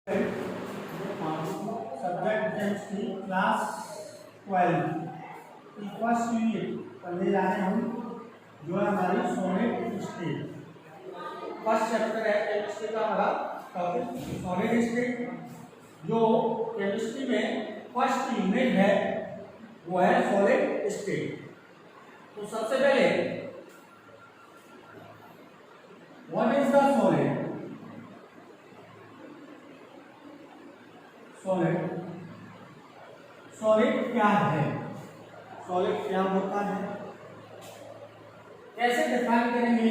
Subject chemistry class 12 की first unit पढ़ने जा रहे हैं हम, जो है हमारी सॉलिड स्टेट। फर्स्ट चैप्टर है केमिस्ट्री का हमारा टॉपिक सॉलिड स्टेट। जो केमिस्ट्री में फर्स्ट यूनिट है वो है सॉलिड स्टेट। तो सबसे पहले what is the solid? Solid क्या है? सॉलिड क्या होता है? कैसे डिफाइन करेंगे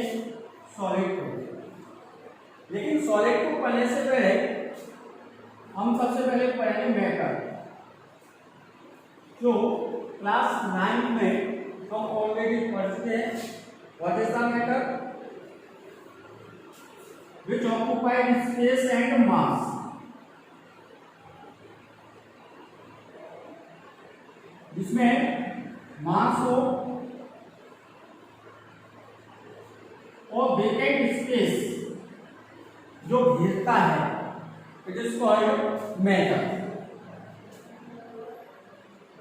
सॉलिड को? लेकिन सॉलिड को पढ़ने से पहले हम सबसे पहले पढ़ेंगे मैटर, जो क्लास 9 में हम ऑलरेडी पढ़ चुके हैं। What is the matter? Which occupied space and mass. जिसमें मास हो और वेकेंट स्पेस जो घेरता है, इट इज कॉल्ड मैटर।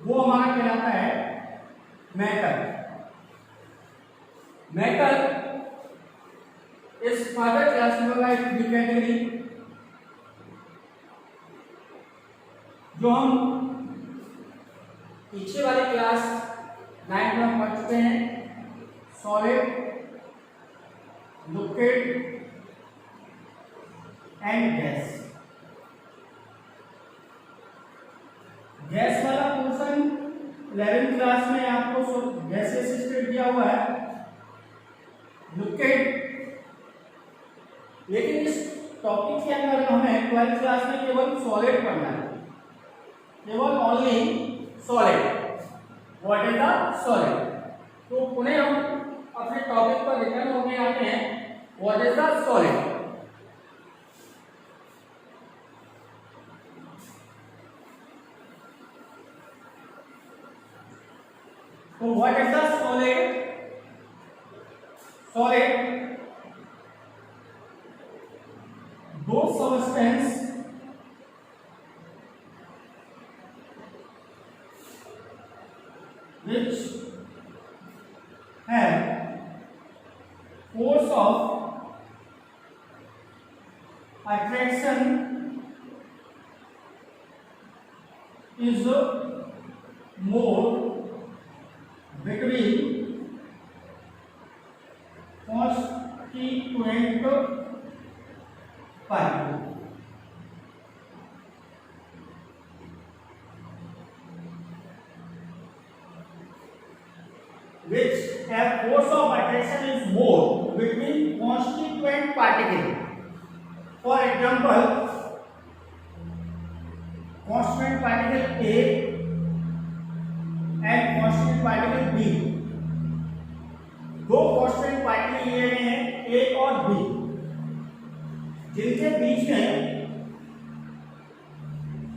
वो हमारा कहलाता है matter. Matter is further classified in category, जो हम पीछे वाली क्लास 9 में हम पढ़ चुके हैं। Solid, liquid and gas. Gas वाला पोर्शन 11th क्लास में आपको गैसेस स्टेट दिया हुआ है, लिक्विड। लेकिन इस टॉपिक के अंदर हमें 12th क्लास में केवल सॉलिड पढ़ना है, केवल only solid. What is the solid? तो पुनः हम अपने टॉपिक पर रिटर्न होने आते हैं। What is the solid? तो what is the solid? Solid दो substance which have force of attraction is more between constituent particles. Which have force of attraction is more between constituent particles. For example, constituent particle A and constituent particle B. दो constituent particle लिए गए हैं A और B, जिनके बीच में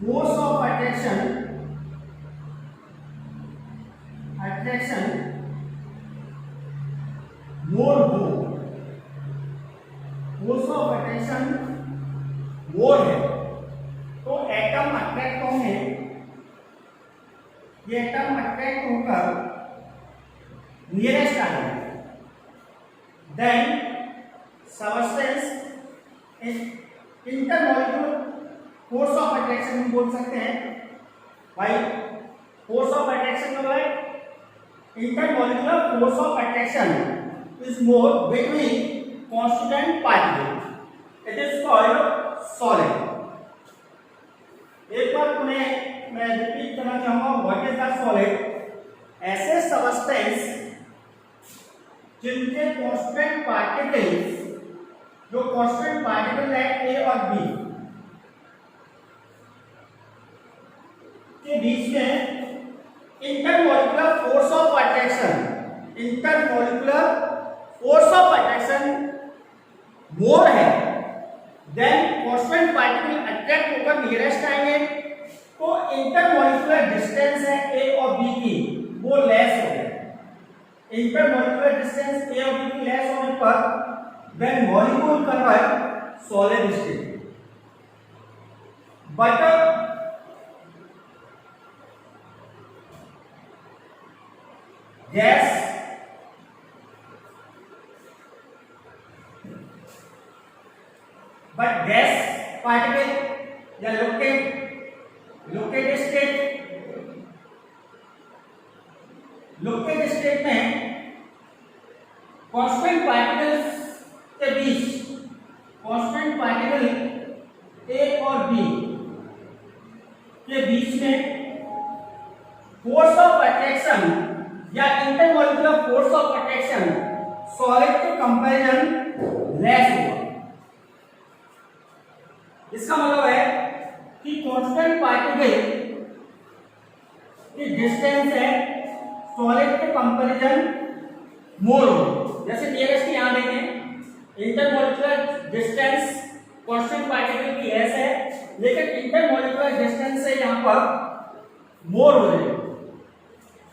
force of attraction मोर हो, force of attraction more है, तो एटम अट्रैक्ट होंगे। ये एटम अट्रैक्ट होकर नियरेस्ट आएंगे। Then substance intermolecular force of attraction हम बोल सकते हैं। भाई फोर्स ऑफ अट्रैक्शन मतलब है intermolecular force of attraction is more between constituent particles. It is called solid. एक बार पुनः मैं रिपीट करना चाहूंगा, व्हाट इज द सॉलिड? ऐसे सबस्टेंस जिनके कांस्टेंट पार्टिकल्स, जो कांस्टेंट पार्टिकल है ए और बी के बीच में intermolecular force of attraction, intermolecular force of attraction more है, देन कांस्टेंट पार्टिकल अट्रैक्ट होकर नियरेस्ट आएंगे, तो इंटरमॉलिक्यूलर डिस्टेंस है ए और बी की वो लेस हो गया। इंटरमॉलिक्यूलर डिस्टेंस ए और बी की लेस होने पर then molecule convert solid state. But gas particle या लोकेट स्टेट में कांस्टेंट पार्टिकल्स के बीच, कांस्टेंट पार्टिकल ए और बी के बीच में फोर्स ऑफ अट्रैक्शन या intermolecular force of attraction solid के कंपैरिजन लेस होगा। इसका मतलब है कि कांस्टेंट पार्टिकल की डिस्टेंस है सॉलिड के कंपैरिजन मोर होगी। जैसे नियरेस्ट यहां देखें, इंटरमॉलिक्यूलर डिस्टेंस कांस्टेंट पार्टिकल की एस है, लेकिन इंटरमॉलिक्यूलर डिस्टेंस से यहां पर मोर हो जाएगी।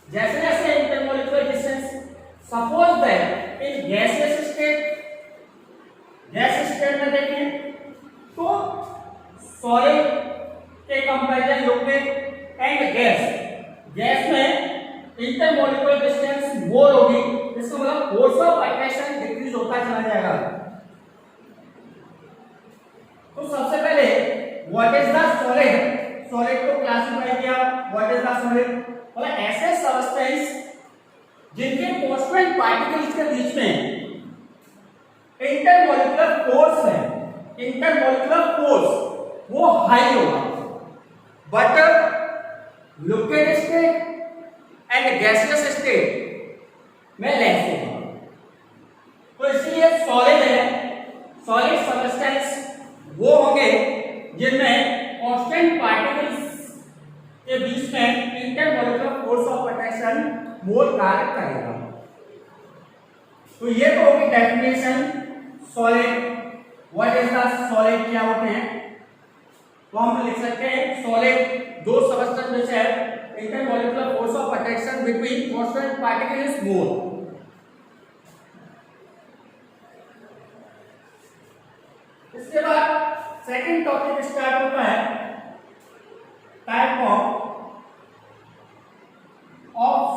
जैसे जैसे intermolecular distance, suppose that in gaseous state में देखें तो सॉलिड के कंपैरिजन लिक्विड एंड गैस में इंटरमॉलिक्यूलर डिस्टेंस मोर होगी। इसका मतलब फोर्स ऑफ अट्रैक्शन डिक्रीज होता चला जाएगा। तो सबसे पहले व्हाट इज द सॉलिड को क्लासिफाई किया। व्हाट इज द सॉलिड, मतलब ऐसे सब्सटेंस जिनके कांस्टेंट पार्टिकल्स के बीच में इंटरमॉलिक्यूलर फोर्स है, इंटरमॉलिक्यूलर फोर्स वो हाई होगा, but liquid state and gaseous state में लेस होगा। तो इसलिए सॉलिड है, सॉलिड सब्सटेंस वो होंगे जिनमें कांस्टेंट पार्टिकल्स के बीच में इंटरमॉलिक्यूलर फोर्स ऑफ अट्रैक्शन मोर कार्य करेगा। तो ये तो होगी definition solid. What is the solid, क्या होते हैं? तो हम लिख सकते हैं सॉलिड दो सब्सटेंस में से intermolecular force of attraction between constant particle is more. इसके बाद सेकंड टॉपिक स्टार्ट होता है टाइप ऑफ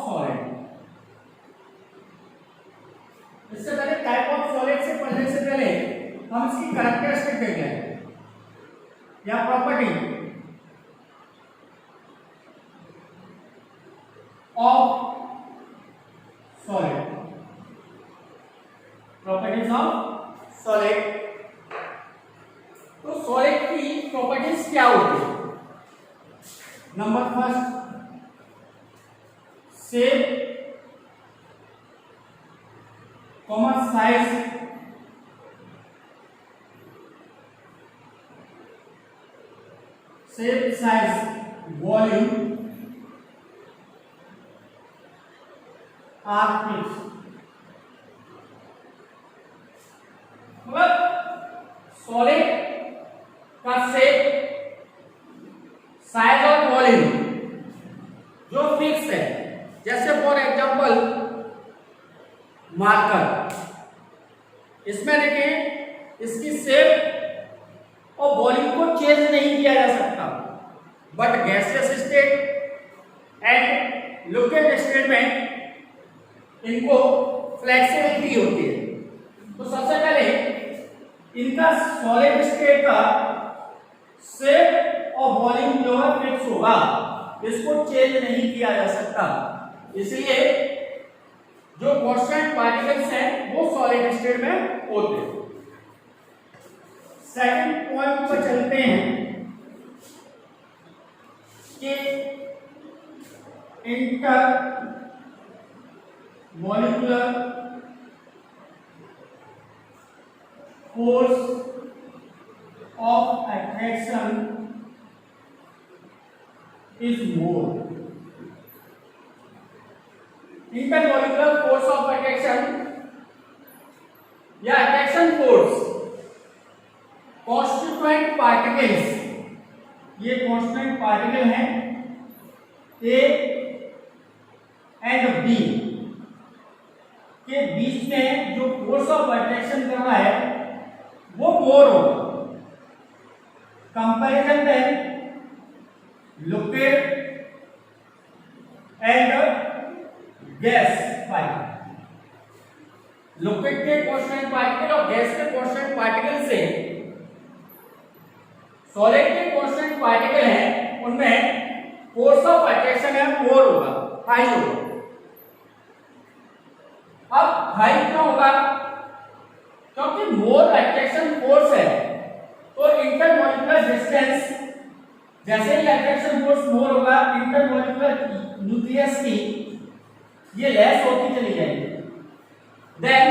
सॉलिड। इससे पहले टाइप ऑफ सॉलिड से पढ़ने से पहले हम इसकी कैरेक्टरिस्टिक देख लें या property of solid, properties of solid. तो सॉलिड की प्रॉपर्टीज क्या होती है? Number first, shape, common size, shape, size, volume, are fix. मतलब सॉलिड का शेप, साइज और वॉल्यूम जो फिक्स है, जैसे फॉर एग्जांपल मार्कर, इसमें देखिए इसकी शेप और वॉल्यूम को चेंज नहीं किया जा सकता, but gaseous state and liquid state में इनको फ्लेक्सिबिलिटी होती है। तो सबसे पहले इनका सॉलिड स्टेट का शेप और वॉल्यूम जो है फिक्स होगा, इसको चेंज नहीं किया जा सकता। इसलिए जो कांस्टेंट पार्टिकल्स हैं वो सॉलिड स्टेट में होते हैं। सेकंड पॉइंट पर चलते हैं कि inter molecular force of attraction is more. Intermolecular force of attraction या अट्रैक्शन फोर्स कांस्टिट्यूएंट पार्टिकल्स, ये कांस्टेंट पार्टिकल हैं ए एंड बी के बीच में जो फोर्स ऑफ अट्रैक्शन कर रहा है वो मोर होगा comparison then liquid and gas particle. Liquid के कांस्टेंट पार्टिकल और गैस के कांस्टेंट पार्टिकल से सॉलिड के कांस्टेंट पार्टिकल हैं उनमें फोर्स ऑफ अट्रैक्शन है मोर होगा, हाई होगा। अब हाई क्यों होगा? क्योंकि मोर अट्रैक्शन फोर्स है तो इंटरमॉलिक्यूलर डिस्टेंस, जैसे ही अट्रैक्शन फोर्स मोर होगा इंटरमॉलिक्यूलर न्यूक्लियस की ये लेस होती चली जाएगी। Then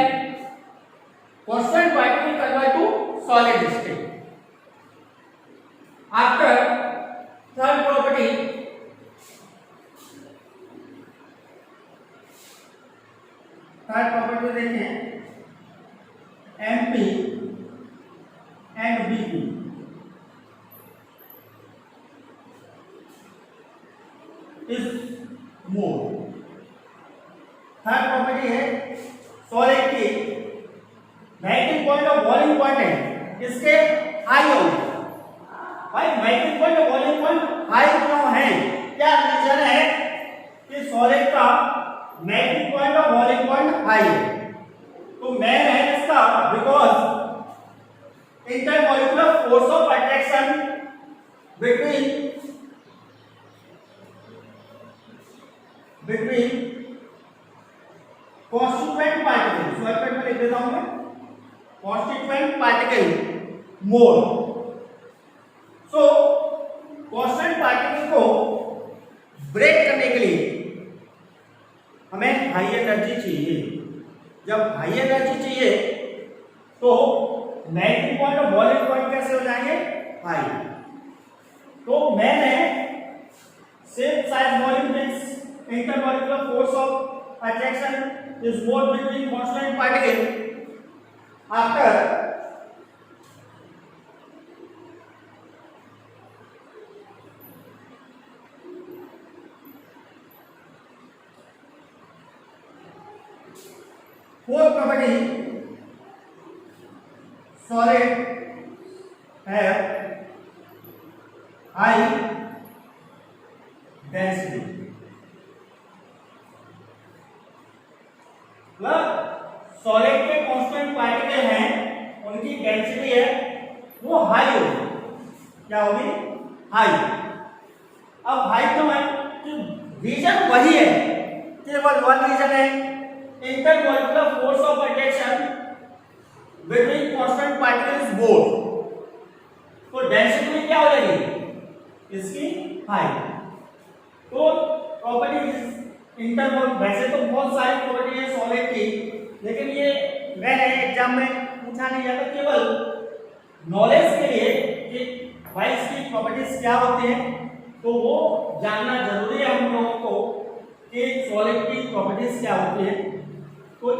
constant particle convert to solid state. After third property, देखें MP and BP is more. Third property है सॉलिड की मेल्टिंग पॉइंट और बॉइलिंग पॉइंट है इसके हाई होगा। भाई मेल्टिंग पॉइंट और बॉइलिंग पॉइंट हाई क्यों है? क्या रीजन है कि सॉलिड का मेल्टिंग पॉइंट और बॉइलिंग पॉइंट हाई है? तो मेन है इसका because intermolecular force of attraction between constituent particle, shortcut में लिख देता हूं मैं, constituent particle more। सो कांस्टेंट पार्टिकल को ब्रेक करने के लिए हमें हाई एनर्जी चाहिए। जब हाई एनर्जी चाहिए तो मेल्टिंग पॉइंट और बॉइलिंग पॉइंट कैसे हो जाएंगे? हाई। तो मैंने same size volume means intermolecular force of attraction is more between constant particle after fourth property, solid have high density। Solid के कांस्टेंट पार्टिकल हैं उनकी डेंसिटी है वो हाई होगी। क्या होगी? हाई। अब हाई क्यों है? रीजन वही है, केवल वन रीजन है, intermolecular force of attraction between constant particles both. तो डेंसिटी में क्या हो जाएगी इसकी? हाई। तो प्रॉपर्टी इंटरमॉल, वैसे तो बहुत सारी प्रॉपर्टी है सॉलिड की, लेकिन ये मैंने एग्जाम में पूछा नहीं जाता, केवल नॉलेज के लिए कि भाई इसकी प्रॉपर्टीज क्या होती हैं तो वो जानना जरूरी है हम लोगों को कि सॉलिड की प्रॉपर्टीज क्या होती है। तो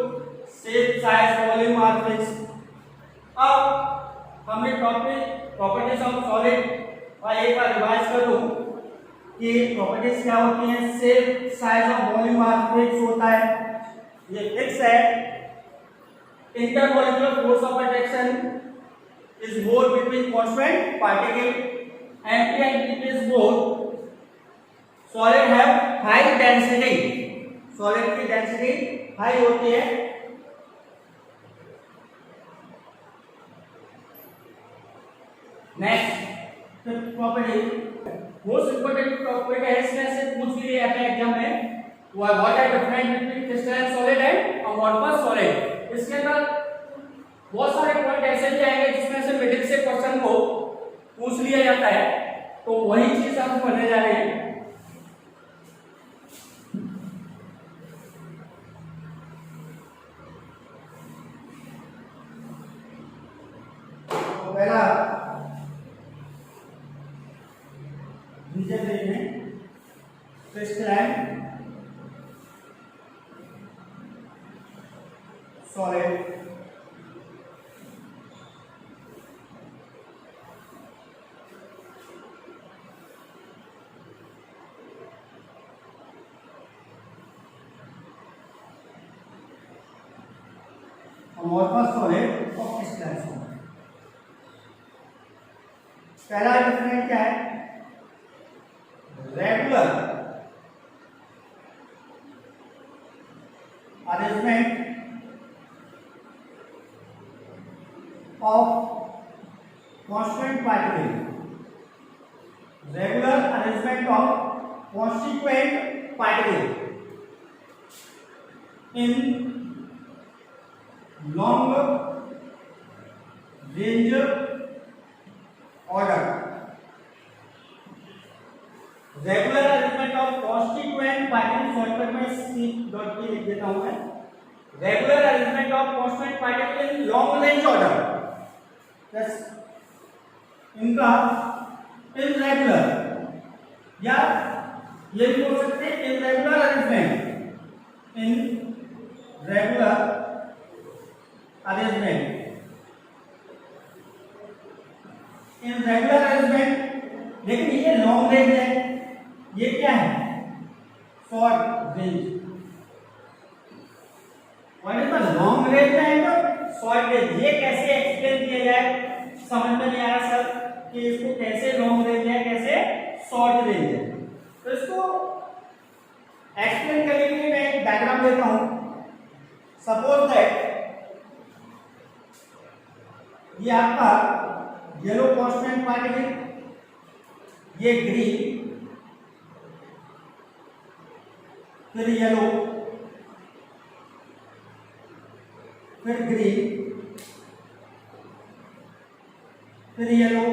shape, size, volume are fix. अब हमने टॉपिक प्रॉपर्टीज ऑफ सॉलिड और एक बार रिवाइज कर दूं कि प्रॉपर्टीज क्या होती हैं। शेप, साइज और वॉल्यूम आर फिक्स होता है, ये फिक्स है। Intermolecular force of attraction is more between constant particle. MP and PP is both। Solid have high density, solid की डेंसिटी हाई होती है। Next property, most important property है, इसमें से पूछ लिए जाते हैं एग्जाम में, what are difference between crystalline solid and amorphous solid. इसके अंदर बहुत सारे पॉइंट ऐसे भी आएंगे जिसमें से मिडिल से क्वेश्चन को पूछ लिया जाता है, तो वही चीज हम पढ़ने जा रहे हैं। तो पहला रीजन देखें, क्रिस्टलाइन सॉलिड अमोर्फस सॉलिड और क्रिस्टलाइन सॉलिड। पहला डिफरेंस क्या है? Regular arrangement of constant particle, regular arrangement of constituent particle in long range order. Regular arrangement of constituent particle, shortcut में सी डॉट पी लिख देता हूं मैं। Regular arrangement of constituent particle in long range order, इनका irregular या ये भी बोल सकते हैं irregular arrangement, in regular arrangement, in regular arrangement. लेकिन ये लॉन्ग रेंज है, ये क्या है short range. What is the long range and short range, ये कैसे एक्सप्लेन किया जाए, समझ में नहीं आया सर कि इसको कैसे लॉन्ग रेंज है कैसे शॉर्ट रेंज है। तो इसको एक्सप्लेन करने के लिए मैं एक डायग्राम देता हूं। सपोज दैट ये आपका येलो कांस्टेंट पार्टिकल, ये ग्रीन, फिर येलो, फिर ग्रीन, फिर येलो,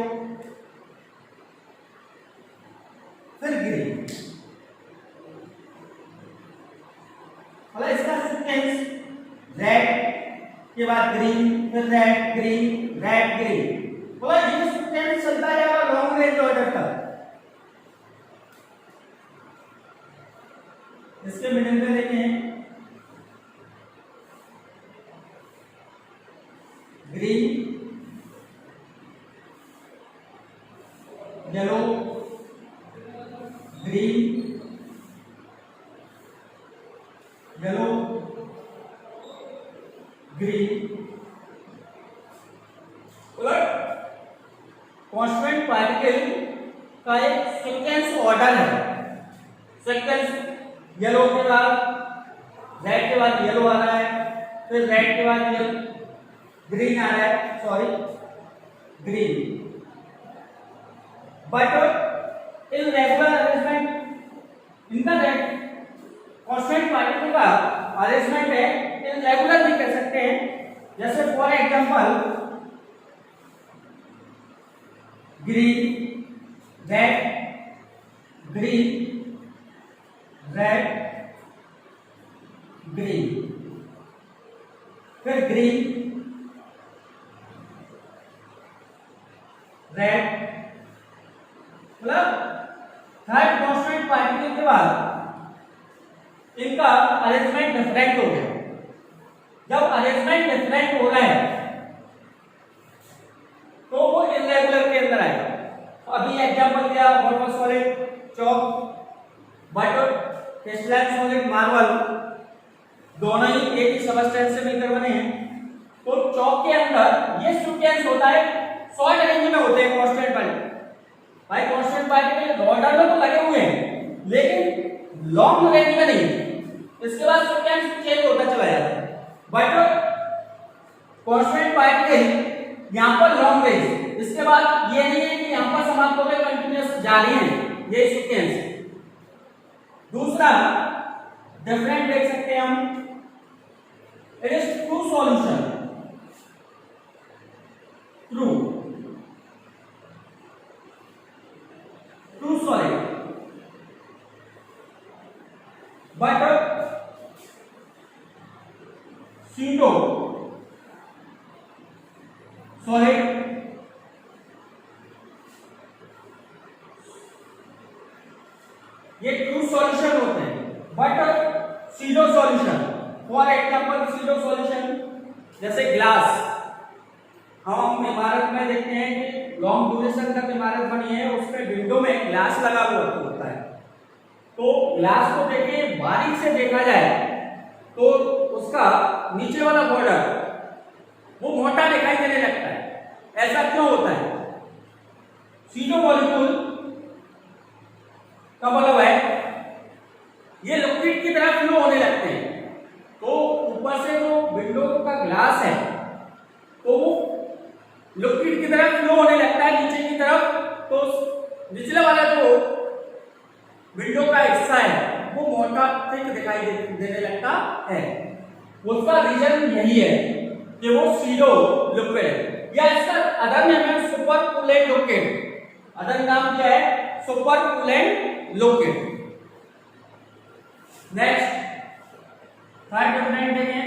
फिर ग्रीन। मतलब इसका सीक्वेंस रेड के बाद ग्रीन, फिर रेड ग्रीन रेड ग्रीन, मतलब ये सीक्वेंस चलता जाएगा लॉन्ग रेंज ऑर्डर तक। इसके मिडिल में देखें green, yellow, green, yellow, green. Constant particle का एक सीक्वेंस ऑर्डर है। सीक्वेंस येलो के बाद रेड के बाद येलो आ रहा है, फिर रेड के बाद ग्रीन आ रहा है, sorry green. But in regular arrangement इनका कांस्टेंट पार्टिकल का अरेंजमेंट है इन रेगुलर भी कह सकते हैं। जैसे for example green red green red green, फिर ग्रीन रेड, मतलब थर्ड कांस्टेंट पार्टिकल के बाद इनका अरेंजमेंट डिफरेंट हो गया। जब अरेंजमेंट डिफरेंट हो रहा है तो वो इरेगुलर के अंदर आएगा। अभी एग्जांपल दिया water solid chalk, butter crystalline solid marble, दोनों ही एक ही सबस्टेंस से मिलकर बने हैं। तो चॉक के अंदर ये सीक्वेंस होता है शॉर्ट रेंज में होते हैं कांस्टेंट पार्टिकल। भाई कांस्टेंट पार्टिकल ऑर्डर में तो लगे हुए हैं लेकिन लॉन्ग रेंज में नहीं। इसके बाद सीक्वेंस चेंज होता चला जाता है। बट कांस्टेंट पार्टिकल यहां पर लॉन्ग रेंज, इसके बाद ये नहीं है कि यहां पर समाप्त हो गए, कंटीन्यूअस जारी है ये सीक्वेंस। दूसरा डिफरेंट देख सकते हैं हम, it is true solution, true solid, but pseudo solid, ये ट्रू सॉल्यूशन होते हैं। But pseudo solution, for example pseudo solution जैसे ग्लास, हम इमारत में देखते हैं कि लॉन्ग ड्यूरेशन तक इमारत बनी है, उसमें विंडो में ग्लास लगा हुआ होता है। तो ग्लास को देखिए बारीक से देखा जाए तो उसका नीचे वाला बॉर्डर वो मोटा दिखाई देने लगता है। ऐसा क्यों होता है? सीडो मॉलिक्यूल का तो निचले वाला जो विंडो का हिस्सा है वो मोटा थिक दिखाई देने लगता है। उसका रीजन यही है कि वो सीडो लिक्विड है, या इसका अदर नेम है सुपर कूलेंट लिक्विड। अदर नाम क्या है? Super coolant liquid. Next third different देखें,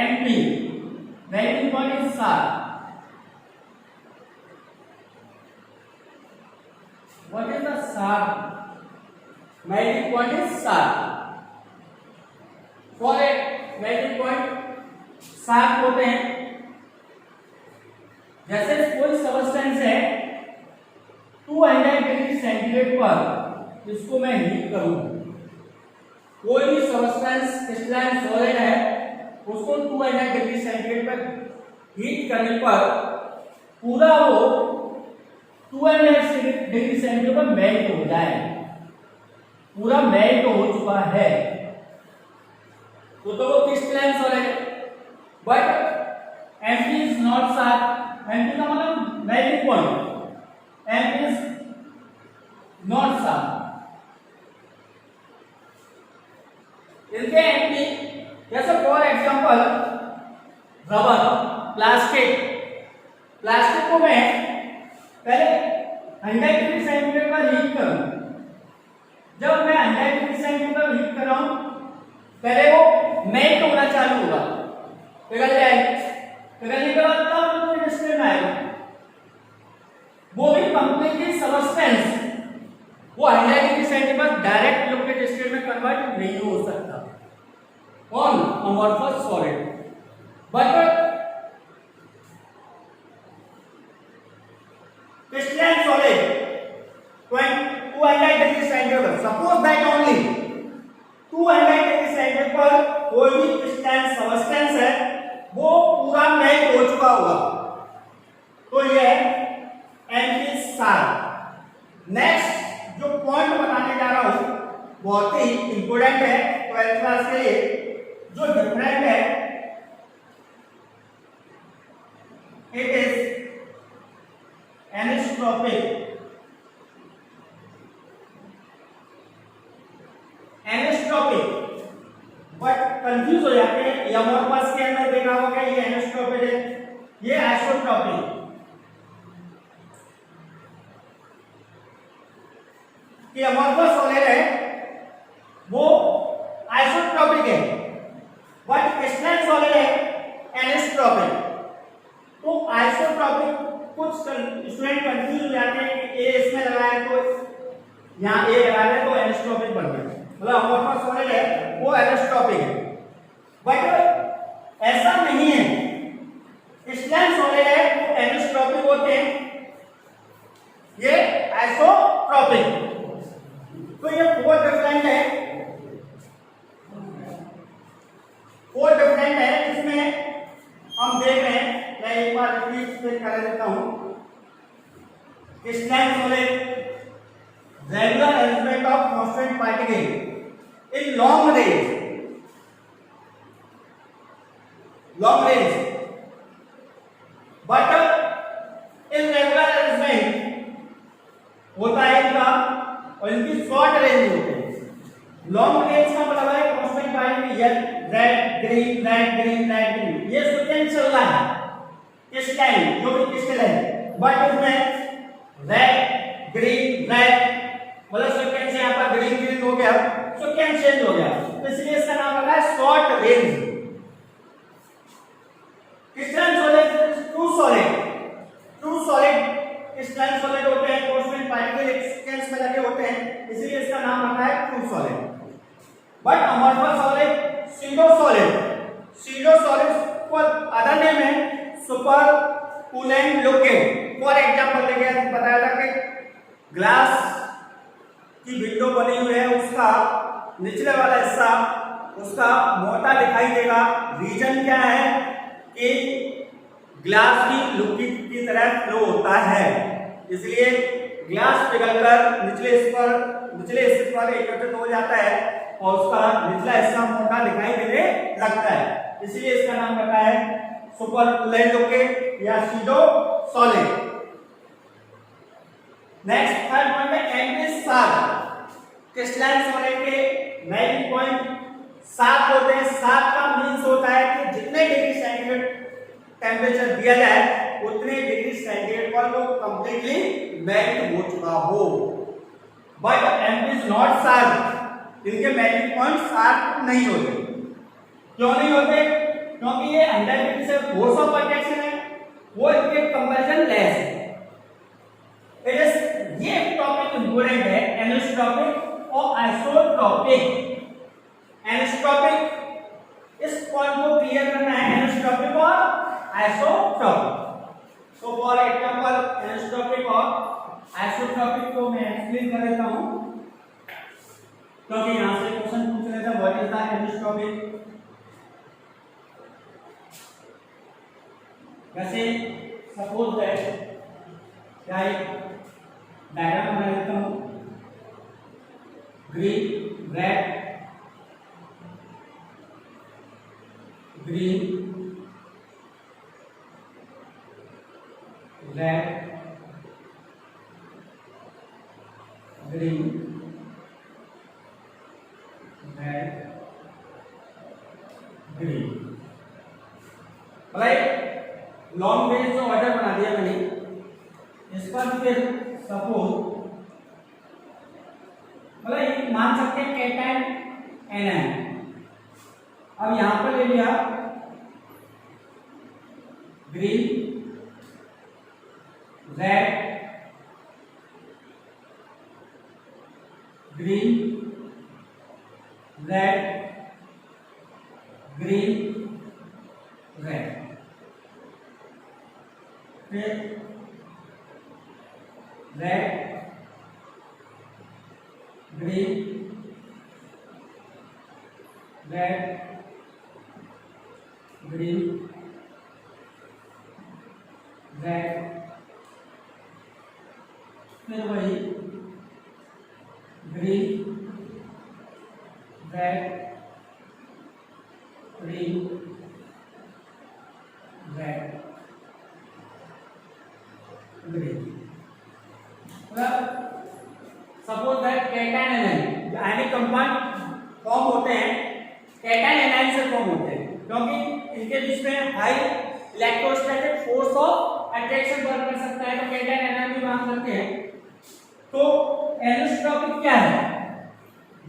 एमपी वेरी इंपॉर्टेंट सार। What is the SAR? Melting point is SAR. For a melting point SAR होते हैं, जैसे कोई सबस्टेंस है 200 डिग्री सेंटीग्रेड पर इसको मैं हीट करूं, कोई भी सबस्टेंस क्रिस्टलाइन सॉलिड है उसको 200 डिग्री सेंटीग्रेड पर हीट करने पर पूरा वो 200 डिग्री सेंटीग्रेड पर मेल्ट हो जाए, पूरा मेल्ट हो चुका है तो वो crystalline solid. But MP is not सार। एमपी का मतलब melting point, MP is not सार। इनके एमपी जैसे फॉर एग्जांपल रबर, प्लास्टिक को मैं पहले 100 डिग्री सेंटीग्रेड पर हीट करूं। जब मैं 100 डिग्री सेंटीग्रेड पर हीट कर रहा हूं, पहले वो मेल्ट होना चालू होगा, पिघल जाएगा, पिघलने के बाद तब वो इंडस्ट्री में आएगा। वो भी कंप्लीटली सबस्टेंस वो 100 डिग्री सेंटीग्रेड पर डायरेक्ट लिक्विड स्टेट में कन्वर्ट नहीं हो सकता on amorphous solid. But crystalline solid 200 degree centigrade, suppose that only 200 degree centigrade पर कोई भी क्रिस्टलाइन सबस्टेंस है वो पूरा मेल्ट हो चुका होगा, तो ये एमपी सार। नेक्स्ट जो पॉइंट बताने जा रहा हूं बहुत ही इंपोर्टेंट है 12th क्लास के लिए, जो डिफरेंट है इट इज एनिस्ट्रोपिक। बट कंफ्यूज हो जाते हैं, ये अमोर्फस के अंदर देखा होगा ये एनिस्ट्रोपिक है, ये आइसोट्रोपिक। कि अमोर्फस सॉलिड है वो आइसोट्रोपिक है, बट क्रिस्टलाइन सॉलिड है एनिस्ट्रोपिक। तो आइसोट्रोपिक कुछ स्टूडेंट कंफ्यूज हो जाते हैं कि ए इसमें लगाया तो यहाँ ए लगा दें तो एनिस्ट्रोपिक बन गया, मतलब अमोर्फस सॉलिड है वो एनिस्ट्रोपिक है। बट ऐसा नहीं है, क्रिस्टलाइन सॉलिड है वो एनिस्ट्रोपिक होते हैं, ये आइसोट्रोपिक। तो ये फोर डिफरेंट है, जिसमें हम देख रहे हैं। मैं एक बार रिपीट कर देता हूं। Crystalline solid regular arrangement of constant particle in long range, but irregular arrangement होता है इनका, और इनकी शॉर्ट रेंज होते हैं। लॉन्ग रेंज का मतलब है constant particle red green red green red green, ये सीक्वेंस चल रहा है क्रिस्टलाइन, जो भी क्रिस्टल है, बट उसमें रेड ग्रीन रेड मतलब सीक्वेंस यहाँ पर ग्रीन ग्रीन हो गया, सीक्वेंस चेंज हो गया, तो इसलिए इसका नाम रखा है short range. Crystalline solid true solid crystalline solid होते हैं, कांस्टेंट पार्टिकल एक सीक्वेंस में लगे होते हैं, इसलिए इसका नाम रखा है true solid. But amorphous solid pseudo solid को अदर नेम है super coolant liquid. For example देखिए बताया था कि ग्लास की विंडो बनी हुई है, उसका निचले वाला हिस्सा उसका मोटा दिखाई देगा। रीजन क्या है कि ग्लास भी लिक्विड की तरह फ्लो होता है, इसलिए ग्लास पिघलकर निचले हिस्से पर एकत्रित हो जाता है और उसका निचला हिस्सा मोटा दिखाई देने लगता है, इसलिए इसका नाम रखा है सुपरलेंट होके या सीधो सॉलिड। नेक्स्ट थर्ड पॉइंट है एम इज सात। क्रिस्टलाइन सॉलिड के मेल्टिंग पॉइंट 7 होते हैं। 7 का मीन्स होता है कि जितने डिग्री सेंटीग्रेड टेम्परेचर दिया जाए उतने डिग्री सेंटीग्रेड पर वो कंप्लीटली मेल्ट हो चुका हो। But M is not sharp, इनके मेल्टिंग पॉइंट शार्प नहीं होते। क्यों नहीं होते? क्योंकि ये 100 डिग्री से फोर्स ऑफ अट्रैक्शन है वो इनके कंपैरिजन लेस है। इट इज ये टॉपिक इंपॉर्टेंट है, एनिसोट्रॉपिक और आइसोट्रॉपिक। एनिसोट्रॉपिक इस पॉइंट को क्लियर करना है, एनिसोट्रॉपिक और आइसोट्रॉपिक। तो फॉर एग्जांपल एनिसोट्रॉपिक और आइसोट्रॉपिक को मैं एक्सप्लेन कर देता हूं, क्योंकि यहां से क्वेश्चन पूछ रहे थे व्हाट इज द एनिसोट्रॉपिक। जैसे सपोज दैट क्या एक डायग्राम बना देता हूं, green red green red green red green. Right, long range जो ऑर्डर बना दिया मैंने, इस पर फिर सपोज मतलब मान सकते हैं कैटायन एनायन। अब यहां पर ले लिया green red green red green red, फिर red green red green red, फिर वही green red green red green. Suppose that cation anion, ionic compound form होते हैं कैटायन एनायन से फॉर्म होते हैं, क्योंकि इनके बीच में high electrostatic force of attraction work कर सकता है, तो कैटायन एनायन भी मान सकते हैं। तो एनिसोट्रॉपिक क्या है?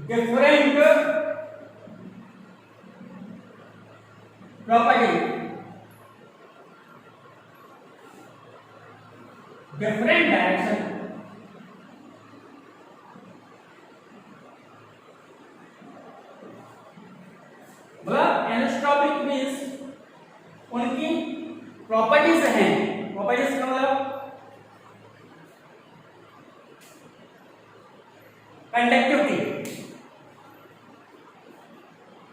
डिफरेंट प्रॉपर्टी, डिफरेंट डायरेक्शन, मतलब एनिसोट्रॉपिक मींस उनकी प्रॉपर्टीज हैं। प्रॉपर्टीज का मतलब कंडक्टिविटी,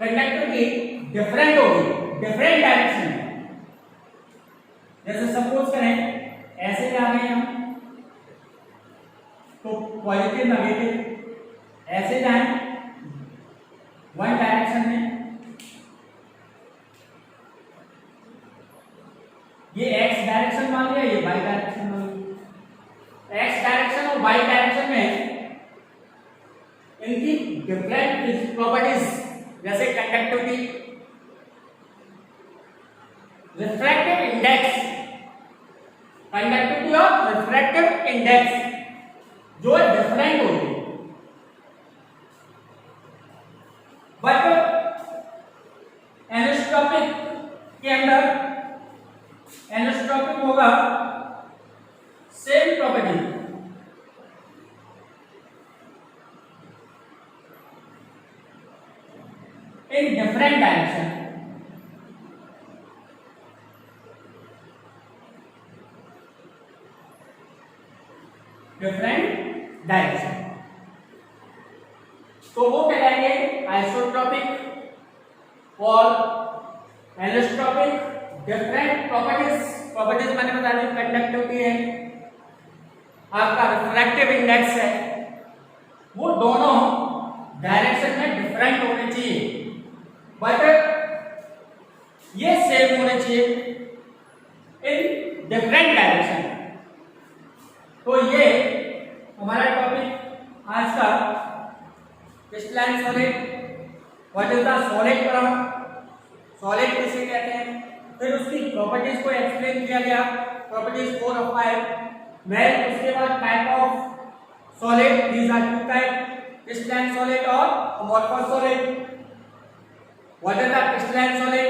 कंडक्टिविटी डिफरेंट होगी, डिफरेंट डायरेक्शन में। जैसे सपोज करें ऐसे जा रहे हैं हम तो पॉजिटिव नेगेटिव, ऐसे जाएं वन डायरेक्शन में, ये एक्स डायरेक्शन मान लिया, ये वाई डायरेक्शन मान लिया। एक्स डायरेक्शन और वाई डायरेक्शन में इनकी डिफरेंट प्रॉपर्टीज, जैसे कंडक्टिविटी, रिफ्रैक्टिव इंडेक्स, कंडक्टिविटी और रिफ्रैक्टिव इंडेक्स जो डिफरेंट होती है। बट एनिसोट्रॉपिक के अंदर एनिसोट्रॉपिक होगा same property, in different direction, different direction। तो वो कहलाएंगे आइसोट्रॉपिक और एनिसोट्रॉपिक। डिफरेंट प्रॉपर्टीज, प्रॉपर्टीज मैंने बता दी, कंडक्टिविटी है, आपका रिफ्रैक्टिव इंडेक्स है, वो दोनों डायरेक्शन में डिफरेंट होने चाहिए, बट ये सेम होने चाहिए। Different direction. तो ये हमारा टॉपिक आज का crystalline solid, what is the solid form, solid किसे कहते हैं, फिर उसकी प्रॉपर्टीज को एक्सप्लेन किया गया, प्रॉपर्टीज 4 और 5। मैं उसके बाद type of solid, these are two type, crystalline solid और amorphous solid. What is the crystalline solid,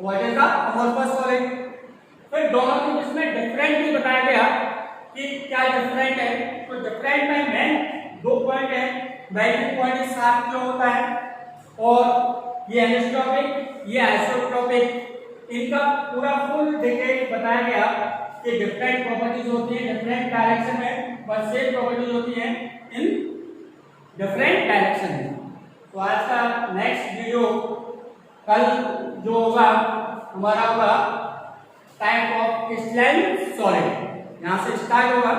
what is the amorphous solid. फिर दोनों के बीच में डिफरेंट भी बताया गया कि क्या डिफरेंट है। तो डिफरेंट में मेन 2 पॉइंट है, मेल्टिंग पॉइंट साफ क्यों होता है और ये एनिसोट्रोपिक, ये आइसोट्रोपिक, इनका पूरा फुल डिटेल बताया गया कि डिफरेंट प्रॉपर्टीज होती है डिफरेंट डायरेक्शन में, बट सेम प्रॉपर्टीज होती हैं इन डिफरेंट डायरेक्शन में। तो आज का नेक्स्ट वीडियो कल जो होगा हमारा होगा टाइप ऑफ क्रिस्टलाइन सॉलिड, यहाँ से स्टार्ट होगा।